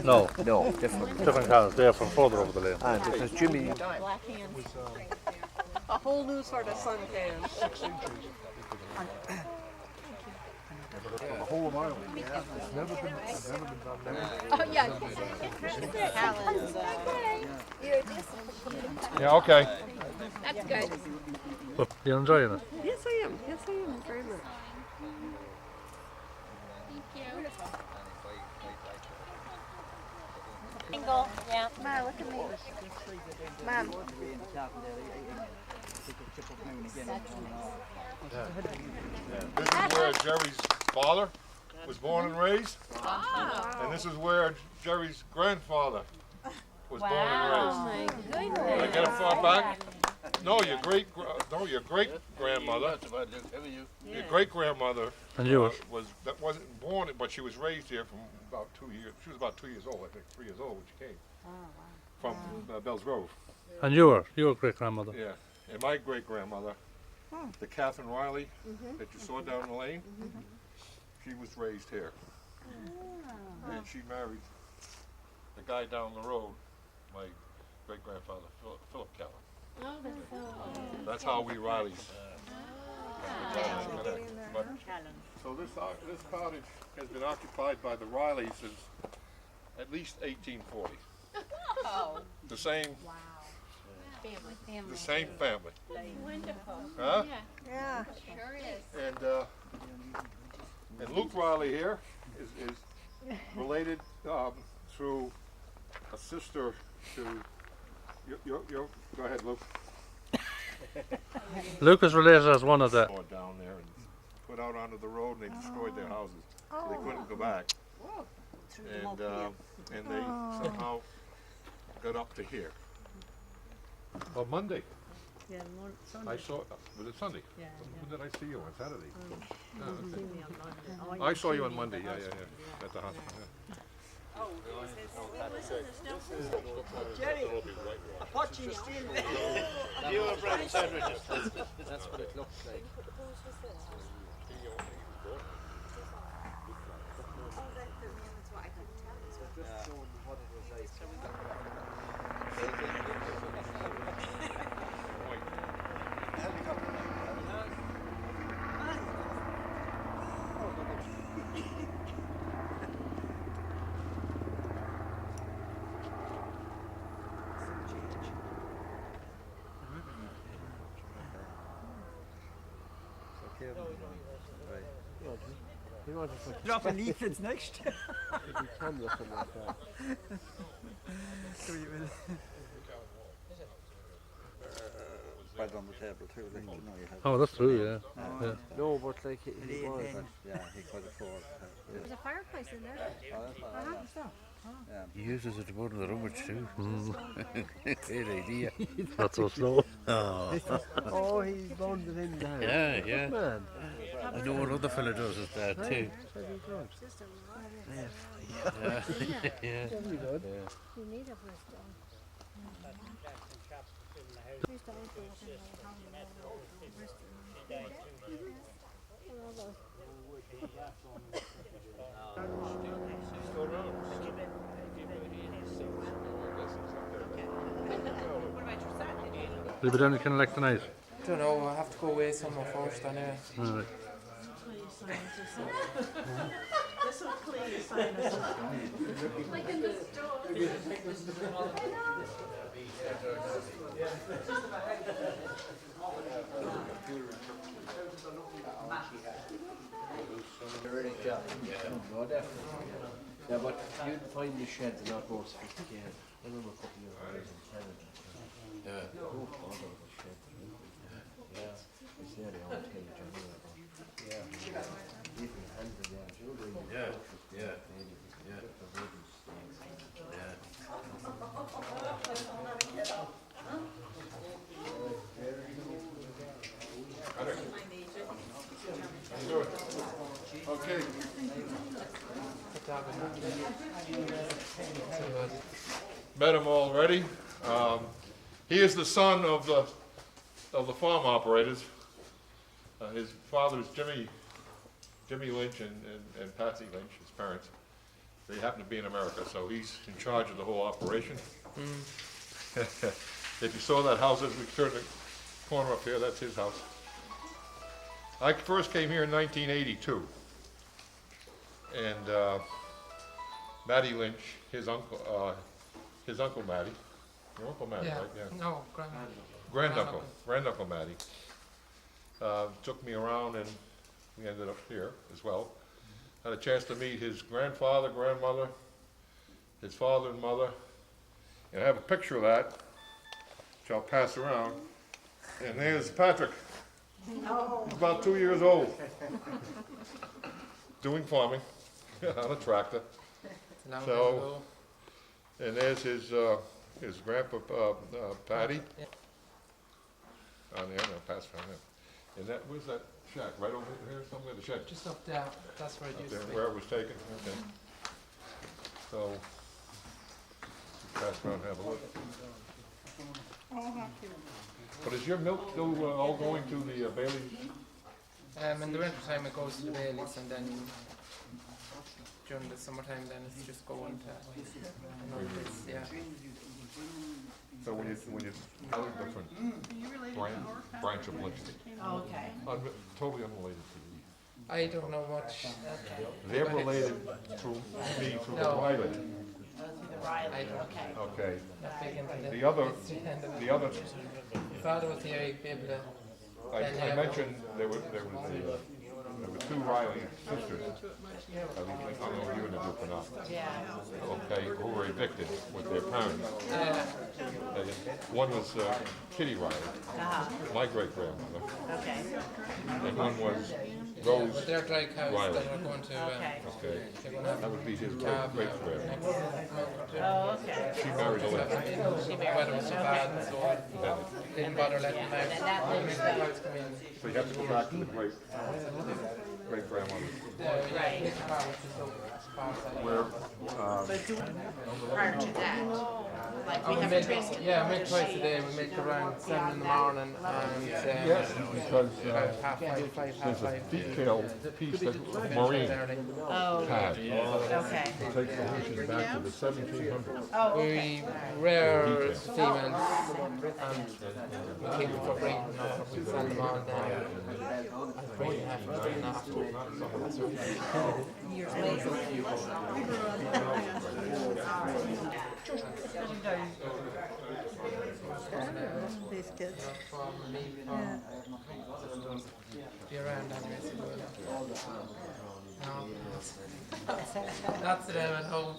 No, No, different. different Callans. They're from further over the lane. And because Jimmy, Black hands. A whole new sort of suntan. The whole of Ireland. It's never been done there. Oh, yeah. Callan's, Yeah, okay. that's good. You enjoying it? Yes, I am. Yes, I am. Very much. Single, yeah. Ma, look at me. Mom. This is where Jerry's father was born and raised. And this is where Jerry's grandfather was born and raised. My Did I goodness. get it far back? No, your great grandmother. Your great grandmother And yours? wasn't born, but she was raised here from about 2 years. She was about 2 years old, I think, 3 years old when she came from Bells Grove. And your great grandmother? Yeah, and my great grandmother, the Catherine Reilly that you saw down the lane, she was raised here, and she married the guy down the road, my great grandfather, Philip Callan. Oh, that's so. That's how we Rileys. But, so this cottage has been occupied by the Rileys since at least 1840. Oh. The same, Family. the same family. Wonderful. Huh? Yeah. Sure is. And Luke Reilly here is related through a sister to. Go ahead, Luke. Luke is related as one of the. Down there and put out onto the road, and they destroyed their houses, so they couldn't go back. And they somehow got up to here. Oh, Monday. Yeah, I saw. Was it Sunday? Yeah, When did I see you on Saturday? you see me on Monday. I saw you on Monday. Yeah, at the hospital. Yeah. Jerry, I thought you were still there. You and bread sandwiches. That's what it looks like. Dropping leaflets next. right on the table too, like, you know, you have. Oh, that's true, yeah. Yeah. No, but like he was. Yeah, he could afford. There's a fireplace in there. He uses it to go to the rubbish too. Great idea. Not so slow. Oh, he's bound it in there. Yeah, yeah. Good man. I know one other fella does it that too. Very good. Yeah. Yeah. Very good. You need a first dog. First dog for walking Will you be down in Kilnaleck tonight? Don't know, I have to go away somewhere first anyway. Alright. Like in the store. Yeah, but you'd find the sheds a lot more sophisticated. I remember a couple of years in Canada. Yeah. Oh, God, there was a shed. Yeah. It's nearly all cage anyway. Yeah. Even handed, yeah. Yeah. Yeah. Yeah. Yeah. Okay. Met him already. He is the son of the farm operators. His father's Jimmy Lynch and Patsy Lynch, his parents. They happen to be in America, so he's in charge of the whole operation. If you saw that house as we turned the corner up here, that's his house. I first came here in 1982. And Matty Lynch, his uncle Matty, your Uncle Matty, Yeah. right? Yeah. No, granduncle. Granduncle Matty, took me around and we ended up here as well. Had a chance to meet his grandfather, grandmother, his father and mother. And I have a picture of that, which I'll pass around. And there's Patrick. He's about 2 years old. Doing farming on a tractor. Long So, ago. and there's his grandpa, Patty. On there, I'll pass around there. And that, where's that shack? Right over here, somewhere, the shack? Just up there. That's where it Up used there, to be. where it was taken, okay. So, pass around and have a look. But is your milk still all going to the Bailey's? In the winter time it goes to the Baileys, and then during the summertime then it's just going to yeah. So when you different branch of Lynch, Okay. totally unrelated to you. I don't know much. They're related through me, through the No. Reilly. Reilly, okay. Okay. Not big into The other, it's end of it. the other, If father was here, he'd be able to. I mentioned there were two Reilly sisters. I don't know if you're in the group or not. Yeah. Okay, who were evicted with their parents. One was Kitty Reilly, my great grandmother, Okay. and one was Rose. But they're dry cows Reilly. that are going to. Okay. Okay, They're going to have that would be his great calf great next grandmother. month or two. Oh, okay. She married a lady. Weather was so bad, so didn't bother letting them out. And that Only was the the- cows come in. So you have to go back to the great grandmother. Right. This part, which is over as far as I know. Where But do prior to that, like we We have make, a traced. yeah, we make twice a day. We make around 7 in the morning and yes, because about half 5, half there's a 5. detail piece that Maureen Oh, had. okay. It takes the horses back to the 1700s. Oh, okay. We rear females and we keep them for breeding. We sell them on then. Breeding after. Years later. These kids. Be around anyway, so no. That's them at home.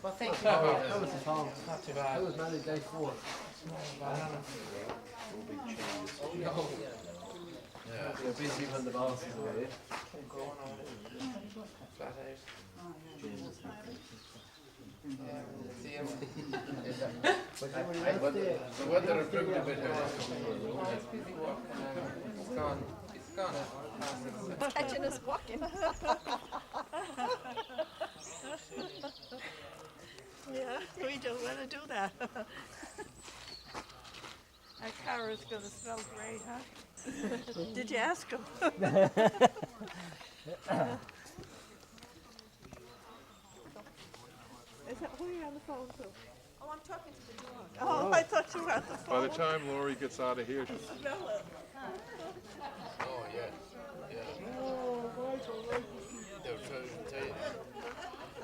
Well, thank you. Not too bad. was married day 4. No. You're busy when the boss is away. Flat out. Yeah, see him. The weather improved a bit here. Oh, he's busy walking. He's gone. He's gone. Catching us walking. Yeah, we don't want to do that. Our car is going to smell great, huh? Did you ask him? Is that who you're on the phone to? Oh, I'm talking to the dog. Oh, I thought you were on the phone. By the time Lori gets out of here, Smell it. Oh, yeah. Yeah. They're trying to tell you.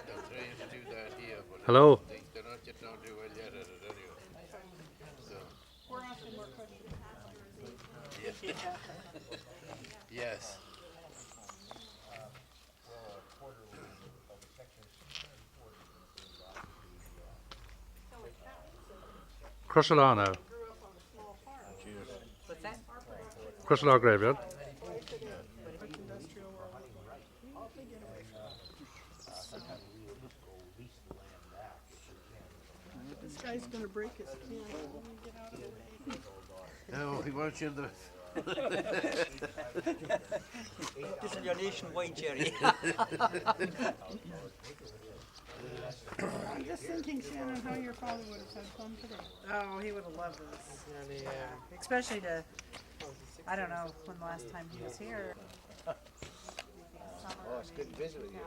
They're trying to do that here, but Hello. they're not getting on too well yet at it anyway. So. We're asking more questions. Yes. Crushlaw now. What's that? Crushlaw graveyard. This guy's going to break his can when we get out of the way. No, he wants you to. This is your nationwide, Jerry. I'm just thinking, Shannon, how your father would have had fun today. Oh, he would have loved this. Nearly, Especially to, I don't know when the last time he was here. Oh, it's good to visit with you.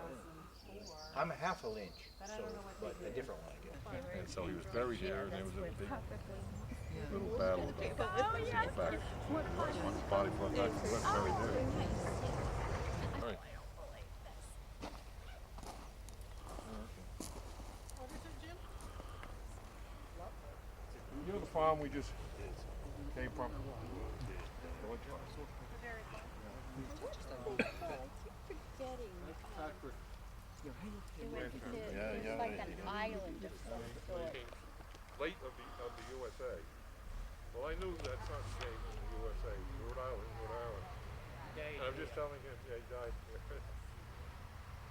I'm a half a Lynch, so, but a different one, I guess. And so he was buried here, and there was a big little battle about it. Back on his body front back, he was buried there. All right. You know the farm we just came from? It's like an island of some sort. Late of the USA. Well, I knew that son came from the USA, Rhode Island. And I'm just telling him, yeah, he died.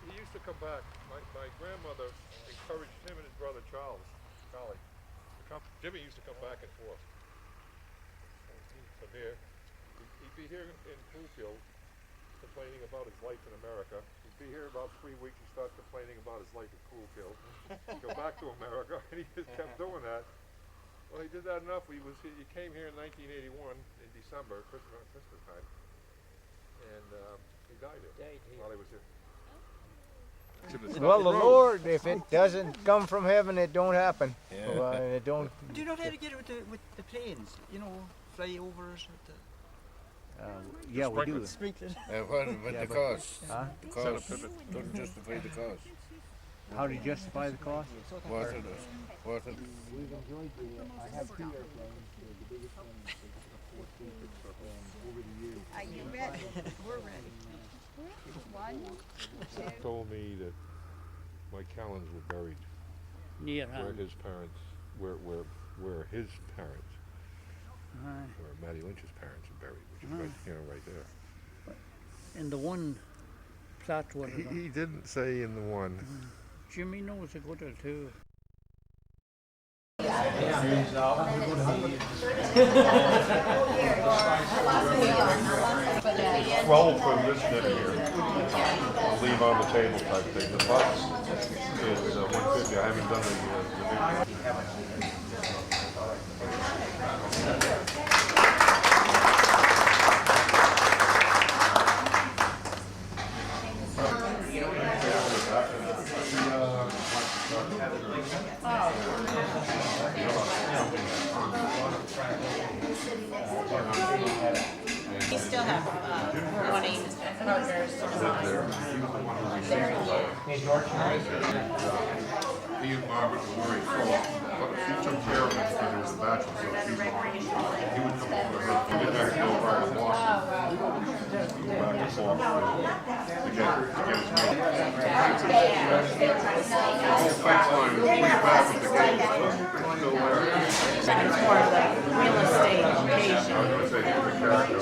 He used to come back. My grandmother encouraged him and his brother Charlie, Jimmy used to come back and forth from here. He'd be here in Coolkill complaining about his life in America. He'd be here about 3 weeks, he'd start complaining about his life in Coolkill. Go back to America, and he just kept doing that. Well, he did that enough. He came here in 1981 in December, Christmas time, and he died here while he was here. Well, the Lord, if it doesn't come from heaven, it don't happen. Yeah. Well, it don't. Do you know how to get it with the planes? You know, flyovers with the Yeah, we do. sprinklers. What the cost? Huh? The cost doesn't justify the cost. How to justify the cost? What it? We've enjoyed I have 2 airplanes. The biggest one is 14 over the years. Are you ready? We're ready. One, two. Told me that my Callans were buried where his parents, where his parents, where Matty Lynch's parents are buried, which is right there. In the one plot, what He didn't say in the one. Jimmy knows a good or two. $12 for this dinner here. I'll leave on the table type thing. The box is $150. I haven't done the We still have one Amos burgers. He and Margaret were very close, but she took care of him because he was a bachelor, so he would come over to her. He didn't have to go over to Boston. Go back and forth to get his meal. The whole fence line was way back with the gate. Still there. It's more of the real estate I was occasion. going to say, he's a character.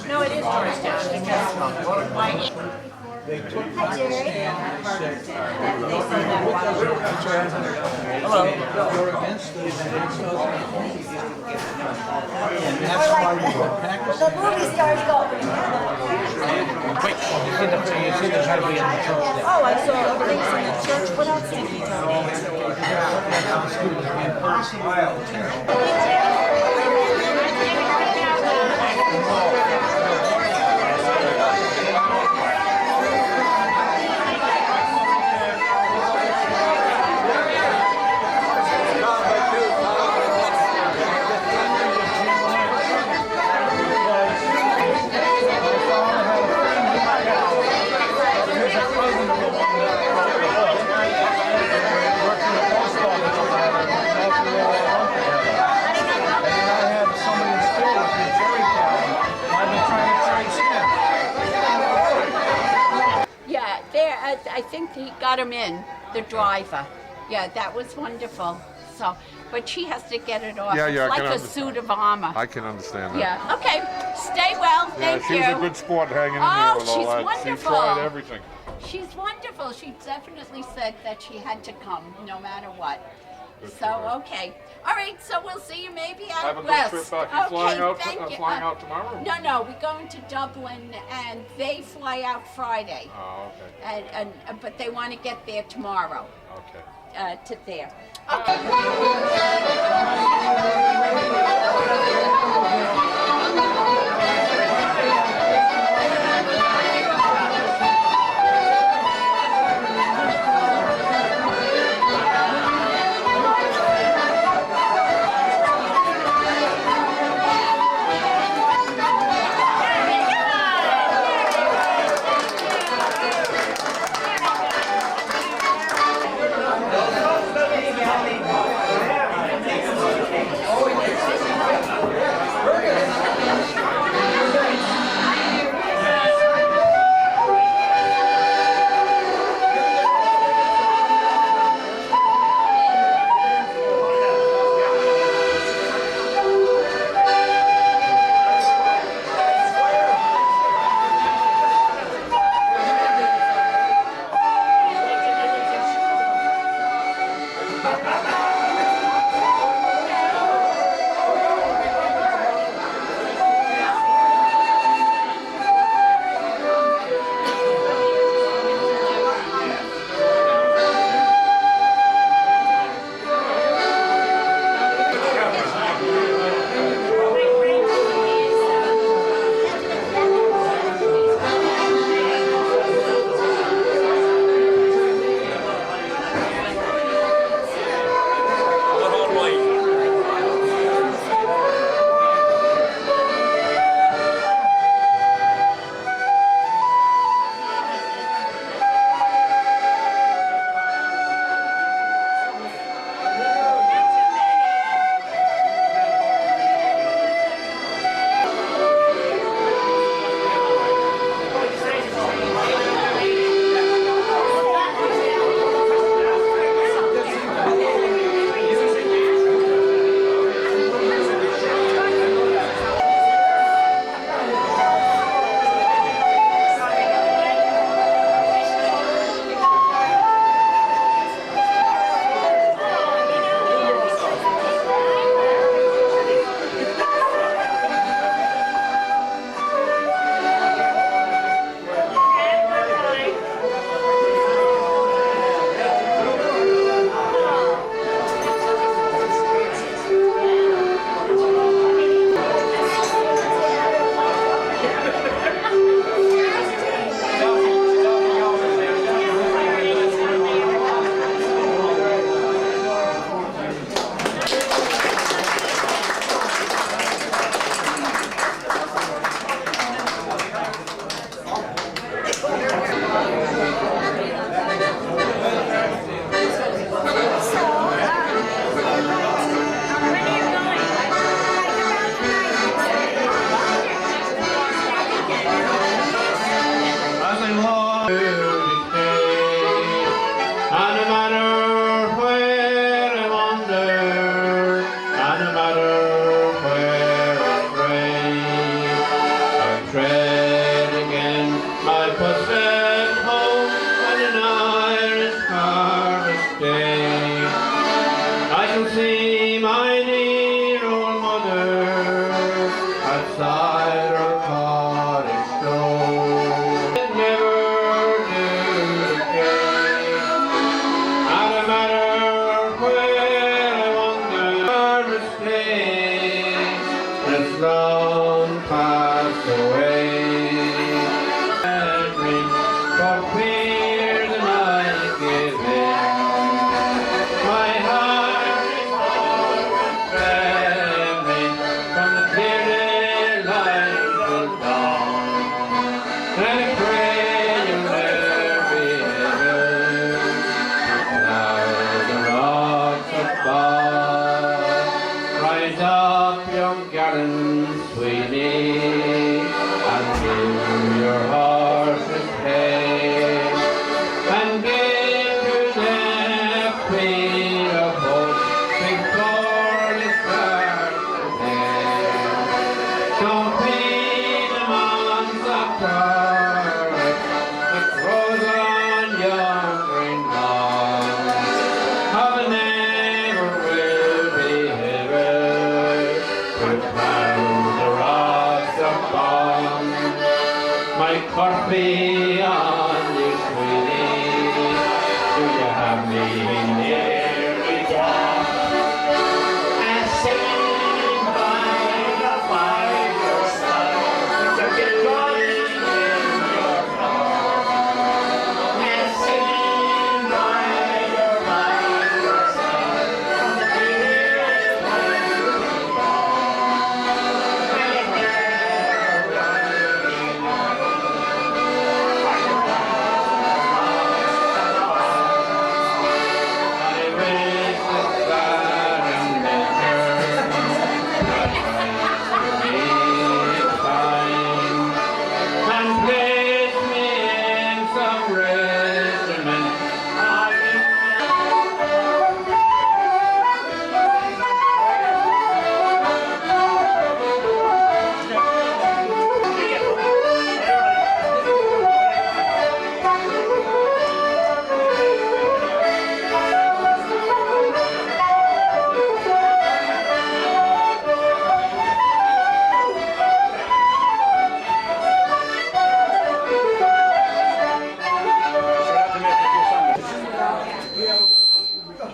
No, it is Georgetown because my Hello. You're against the and that's why we practice. The movie stars go. Wait, you see the title in the church. Oh, I saw things in the church. What else did he I think he got him in, the driver. Yeah, that was wonderful. So, but she has to get it off. Yeah, It's I like can a understand. suit of armor. I can understand that. Yeah, okay. Stay well, thank she you. was a good sport hanging in Oh, there with all she's that. wonderful. She tried everything. She's wonderful. She definitely said that she had to come, no matter what. Good for So, her. okay. All right, so we'll see you maybe out Have a good west. trip back. You Okay, flying out? thank you. Flying out tomorrow? No, we're going to Dublin, and they fly out Friday. Oh, okay. But they want to get there tomorrow. Okay. To there. Okay.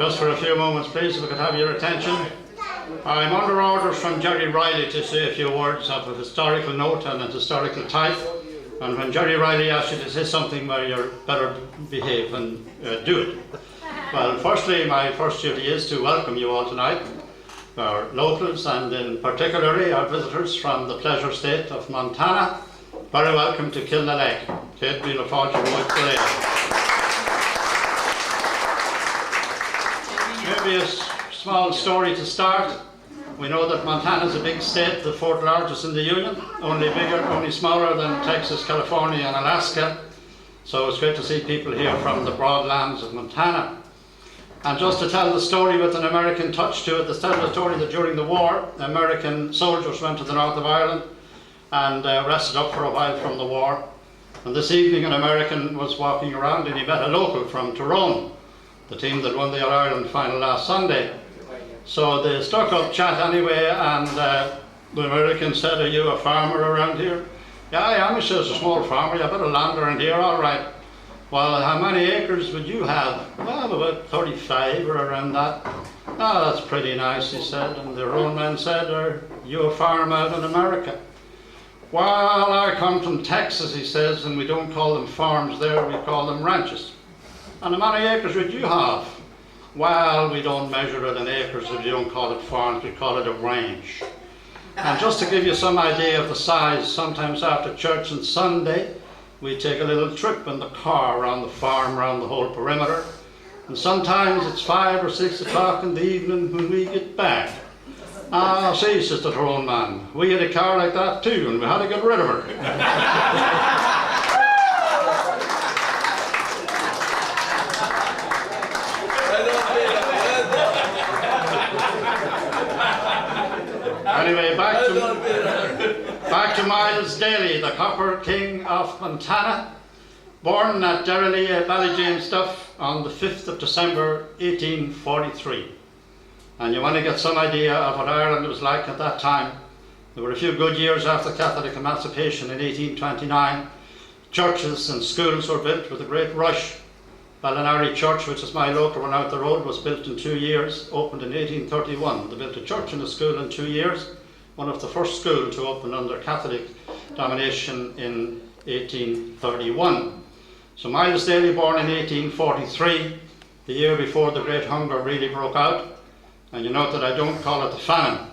Just for a few moments, please, if we could have your attention. I'm under orders from Jerry Reilly to say a few words of a historical note and a historical type. And when Jerry Reilly asks you to say something, well, you're better behave and do it. Well, firstly, my first duty is to welcome you all tonight, our locals, and in particularly our visitors from the pleasure state of Montana. Very welcome to Kilnaleck. Kate, we look forward to your today. Maybe a small story to start. We know that Montana is a big state, the fourth largest in the Union, only smaller than Texas, California and Alaska. So it's great to see people here from the broad lands of Montana. And just to tell the story with an American touch to it, to tell the story that during the war, American soldiers went to the north of Ireland and rested up for a while from the war. And this evening an American was walking around and he met a local from Tyrone, the team that won the All-Ireland final last Sunday. So they struck up chat anyway, and the American said, "Are you a farmer around here?" "Yeah, I am," he says, "a small farmer. You have a bit of land around here, all right." "Well, how many acres would you have?" "Well, about 35 or around that." "Oh, that's pretty nice," he said. And the old man said, "Are you a farmer out in America?" "Well, I come from Texas," he says, "and we don't call them farms there, we call them ranches." "And how many acres would you have?" "Well, we don't measure it in acres, if you don't call it farms, we call it a range." And just to give you some idea of the size, sometimes after church on Sunday, we take a little trip in the car around the farm, around the whole perimeter. And sometimes it's 5 or 6 o'clock in the evening when we get back. "Ah, see," says the Tyrone man, "we had a car like that too, and we had to get rid of her." Anyway, back to Miles Daly, the Copper King of Montana, born at Derrylea, Ballyjamesduff on the 5th of December 1843. And you want to get some idea of what Ireland was like at that time. There were a few good years after Catholic emancipation in 1829. Churches and schools were built with a great rush. Ballinary Church, which is my local one out the road, was built in 2 years, opened in 1831. They built a church and a school in 2 years, one of the first schools to open under Catholic domination in 1831. So Miles Daly, born in 1843, the year before the Great Hunger really broke out. And you note that I don't call it the famine,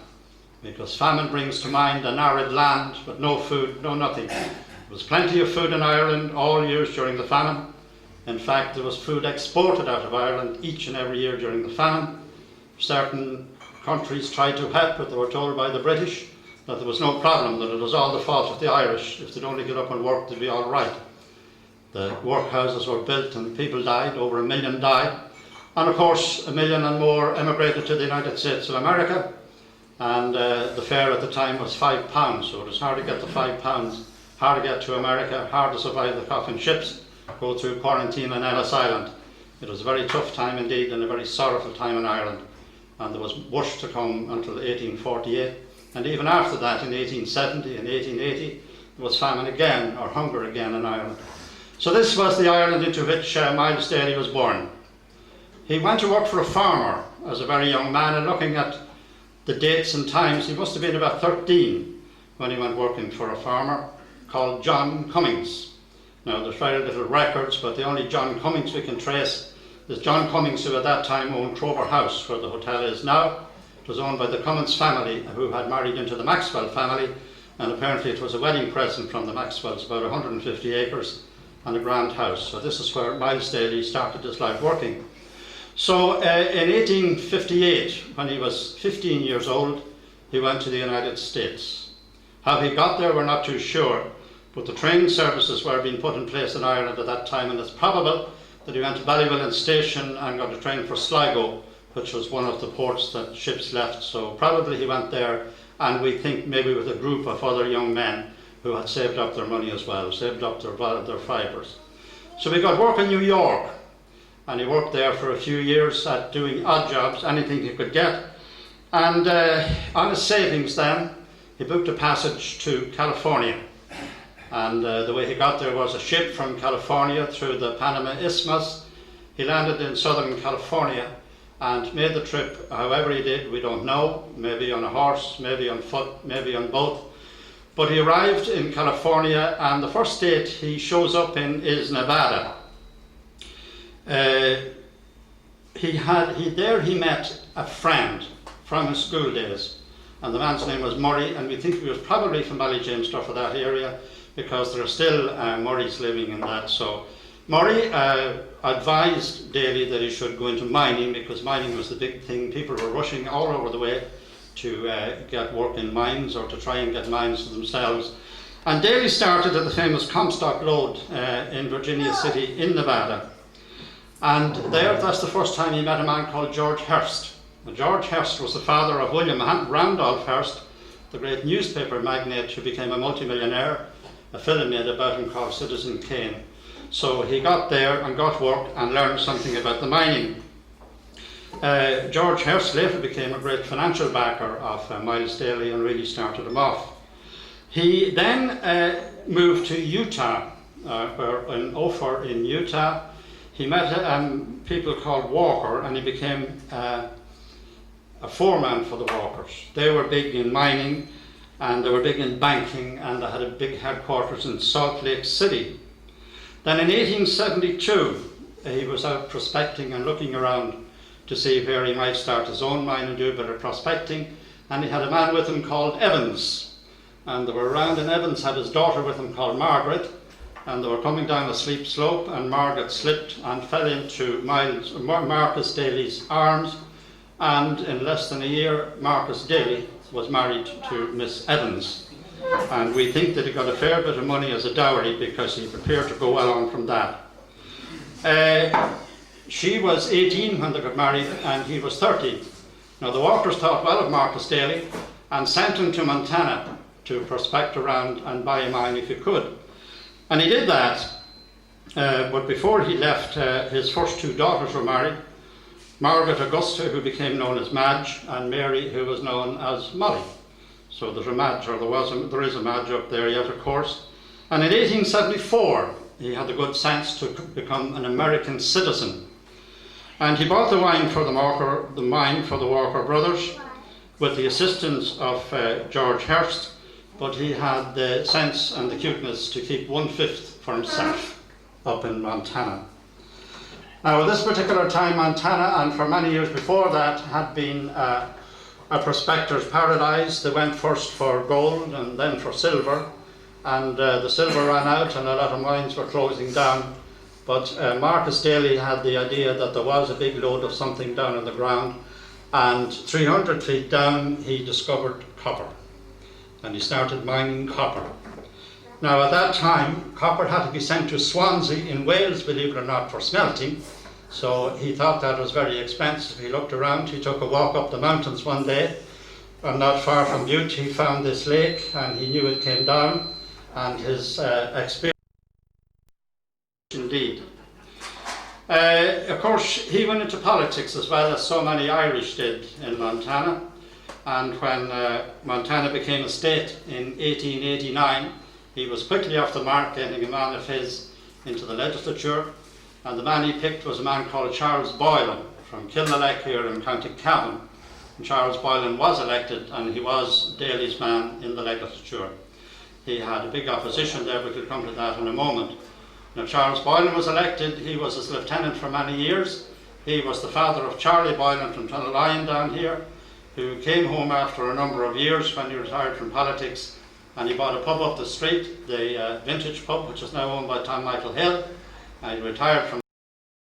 because famine brings to mind an arid land with no food, no nothing. There was plenty of food in Ireland all years during the famine. In fact, there was food exported out of Ireland each and every year during the famine. Certain countries tried to help, but they were told by the British that there was no problem, that it was all the fault of the Irish. If they'd only get up and work, they'd be all right. The workhouses were built and people died, over 1 million died. And of course, 1 million and more emigrated to the United States of America. And the fare at the time was £5, so it was hard to get the £5, hard to get to America, hard to survive the coffin ships, go through quarantine on Ellis Island. It was a very tough time indeed, and a very sorrowful time in Ireland. And there was worse to come until 1848. And even after that, in 1870 and 1880, there was famine again, or hunger again in Ireland. So this was the Ireland into which Miles Daly was born. He went to work for a farmer as a very young man, and looking at the dates and times, he must have been about 13 when he went working for a farmer called John Cummings. Now, there's very little records, but the only John Cummings we can trace is John Cummings, who at that time owned Trover House, where the hotel is now. It was owned by the Cummins family, who had married into the Maxwell family, and apparently it was a wedding present from the Maxwells, about 150 acres and a grand house. So this is where Miles Daly started his life working. So in 1858, when he was 15 years old, he went to the United States. How he got there, we're not too sure. But the train services were being put in place in Ireland at that time, and it's probable that he went to Ballyjamesduff station and got a train for Sligo, which was one of the ports that ships left. So probably he went there, and we think maybe with a group of other young men who had saved up their money as well, saved up their fibres. So he got work in New York, and he worked there for a few years at doing odd jobs, anything he could get. And on his savings then, he booked a passage to California. And the way he got there was a ship from California through the Panama Isthmus. He landed in Southern California, and made the trip. However he did, we don't know. Maybe on a horse, maybe on foot, maybe on both. But he arrived in California, and the first state he shows up in is Nevada. He met a friend from his school days, and the man's name was Murray, and we think he was probably from Ballyjamesduff or that area, because there are still Murrays living in that. So Murray advised Daly that he should go into mining, because mining was the big thing. People were rushing all over the way to get work in mines, or to try and get mines for themselves. And Daly started at the famous Comstock Road in Virginia City in Nevada. And that's the first time he met a man called George Hearst. Now, George Hearst was the father of William Randolph Hearst, the great newspaper magnate who became a multimillionaire. A film made about him called Citizen Kane. So he got there and got work and learned something about the mining. George Hearst later became a great financial backer of Miles Daly and really started him off. He then moved to Utah, where in Ophir in Utah, he met people called Walker, and he became a foreman for the Walkers. They were big in mining, and they were big in banking, and they had a big headquarters in Salt Lake City. Then in 1872, he was out prospecting and looking around to see where he might start his own mine and do a bit of prospecting, and he had a man with him called Evans. And they were around, and Evans had his daughter with him called Margaret, and they were coming down a steep slope, and Margaret slipped and fell into Marcus Daly's arms, and in less than a year Marcus Daly was married to Miss Evans, and we think that he got a fair bit of money as a dowry because he prepared to go well on from that. She was 18 when they got married, and he was 30. Now the Walkers thought well of Marcus Daly and sent him to Montana to prospect around and buy a mine if he could. And he did that, but before he left, his first two daughters were married. Margaret Augusta, who became known as Madge, and Mary, who was known as Molly. So there's a Madge, or there is a Madge up there yet, of course. And in 1874, he had the good sense to become an American citizen. And he bought the mine for the Walker brothers with the assistance of George Hearst, but he had the sense and the cuteness to keep 1/5 for himself up in Montana. Now, at this particular time, Montana, and for many years before that, had been a prospector's paradise. They went first for gold and then for silver, and the silver ran out and a lot of mines were closing down. But Marcus Daly had the idea that there was a big load of something down in the ground, and 300 feet down he discovered copper, and he started mining copper. Now at that time, copper had to be sent to Swansea in Wales, believe it or not, for smelting, so he thought that was very expensive. He looked around, he took a walk up the mountains one day, and not far from Butte he found this lake, and he knew it came down, and his experience indeed. Of course, he went into politics as well as so many Irish did in Montana, and when Montana became a state in 1889, he was quickly off the mark, getting a man of his into the legislature, and the man he picked was a man called Charles Boylan from Kilnaleck here in County Callan. And Charles Boylan was elected, and he was Daly's man in the legislature. He had a big opposition there, but we'll come to that in a moment. Now, Charles Boylan was elected. He was his lieutenant for many years. He was the father of Charlie Boylan from Tunnelline down here, who came home after a number of years when he retired from politics, and he bought a pub up the street, the Vintage Pub, which is now owned by Tom Michael Hill, and he retired from